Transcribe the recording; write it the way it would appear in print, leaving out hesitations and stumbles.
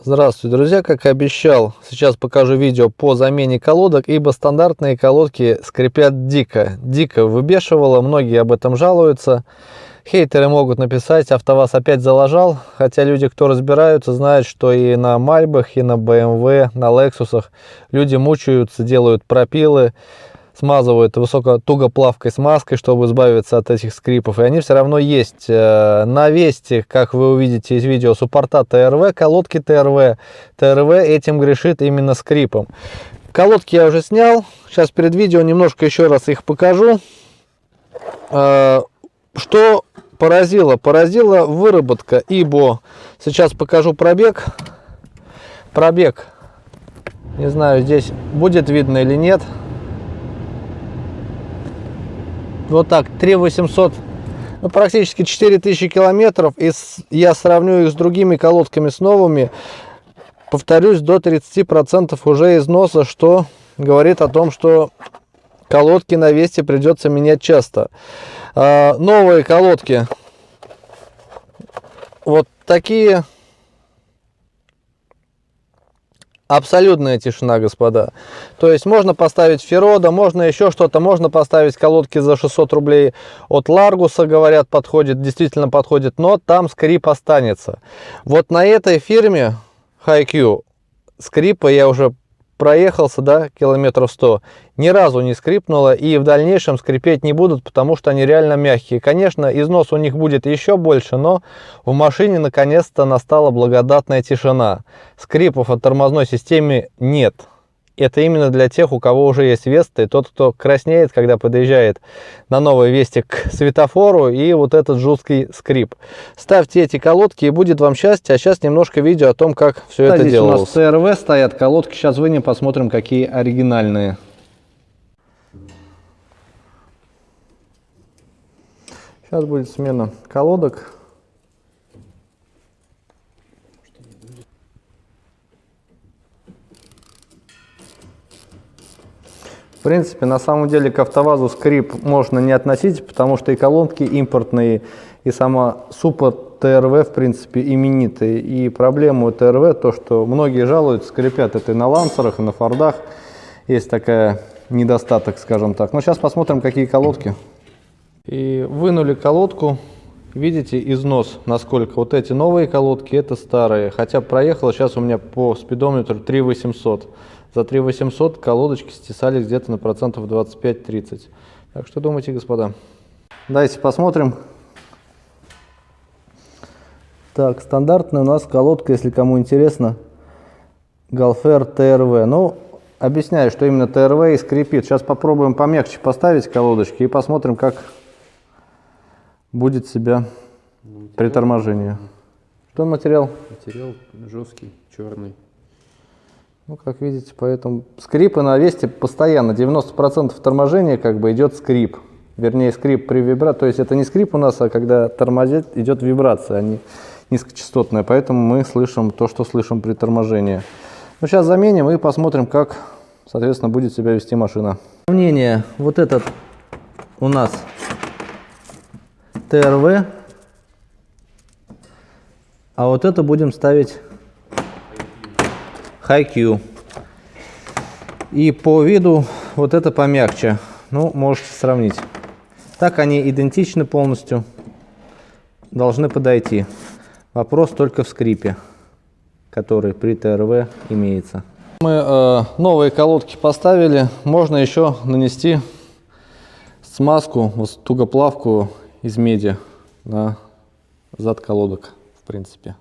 Здравствуйте, друзья! Как и обещал, сейчас покажу видео по замене колодок, ибо стандартные колодки скрипят дико выбешивало, многие об этом жалуются. Хейтеры могут написать: АвтоВАЗ опять залажал, хотя люди, кто разбираются, знают, что и на Мальбах, и на BMW, на Лексусах люди мучаются, делают пропилы, смазывают высокотугоплавкой смазкой, чтобы избавиться от этих скрипов, и они все равно есть. На Весте, как вы увидите из видео, суппорта ТРВ, колодки ТРВ этим грешит именно скрипом. Колодки я уже снял, сейчас перед видео немножко еще раз их покажу. Что поразило? Поразила выработка, ибо сейчас покажу пробег, не знаю, здесь будет видно или нет. Вот так, 3800, ну, практически 4000 километров. И я сравню их с другими колодками, с новыми. Повторюсь, до 30% уже износа, что говорит о том, что колодки на Весте придется менять часто. Новые колодки вот такие. Абсолютная тишина, господа. То есть можно поставить Ферода, можно еще что-то, можно поставить колодки за 600 рублей от Ларгуса, говорят, подходит, действительно подходит, но там скрип останется. Вот на этой фирме HiQ скрипа я уже проехался, да, километров 100, ни разу не скрипнуло, и в дальнейшем скрипеть не будут, потому что они реально мягкие. Конечно, износ у них будет еще больше, но в машине наконец-то настала благодатная тишина. Скрипов от тормозной системы нет. Это именно для тех, у кого уже есть Веста, и тот, кто краснеет, когда подъезжает на новой Весте к светофору, и вот этот жуткий скрип. Ставьте эти колодки, и будет вам счастье. А сейчас немножко видео о том, как все это делалось. Здесь у нас ТРВ стоят колодки, сейчас вынем, посмотрим, какие оригинальные. Сейчас будет смена колодок. В принципе, на самом деле к АвтоВАЗу скрип можно не относить, потому что и колонки импортные, и сама Супер ТРВ, в принципе, именитые. И проблема у ТРВ то, что многие жалуются, скрипят это и на Лансерах, и на Фордах. Есть такая недостаток, скажем так. Но сейчас посмотрим, какие колодки. И вынули колодку. Видите износ, насколько. Вот эти новые колодки, это старые. Хотя проехало сейчас у меня по спидометру 3800. За 3800 колодочки стесались где-то на процентов 25-30. Так что думайте, господа. Давайте посмотрим. Так, стандартная у нас колодка, если кому интересно, Галфер ТРВ. Ну, объясняю, что именно ТРВ и скрипит. Сейчас попробуем помягче поставить колодочки и посмотрим, как будет себя при торможении. Что материал? Материал жесткий, черный. Ну, как видите, поэтому скрипы на Весте постоянно, 90% торможения как бы идет скрип. Вернее, скрип при вибрации. То есть это не скрип у нас, а когда тормозит, идет вибрация, а не низкочастотная. Поэтому мы слышим то, что слышим при торможении. Ну, сейчас заменим и посмотрим, как, соответственно, будет себя вести машина. Сравнение. Вот этот у нас ТРВ, а вот это будем ставить HiQ. И по виду вот это помягче. Ну, можете сравнить. Так они идентичны полностью. Должны подойти. Вопрос только в скрипе, который при ТРВ имеется. Мы новые колодки поставили. Можно еще нанести смазку, вот тугоплавку из меди на зад колодок, в принципе.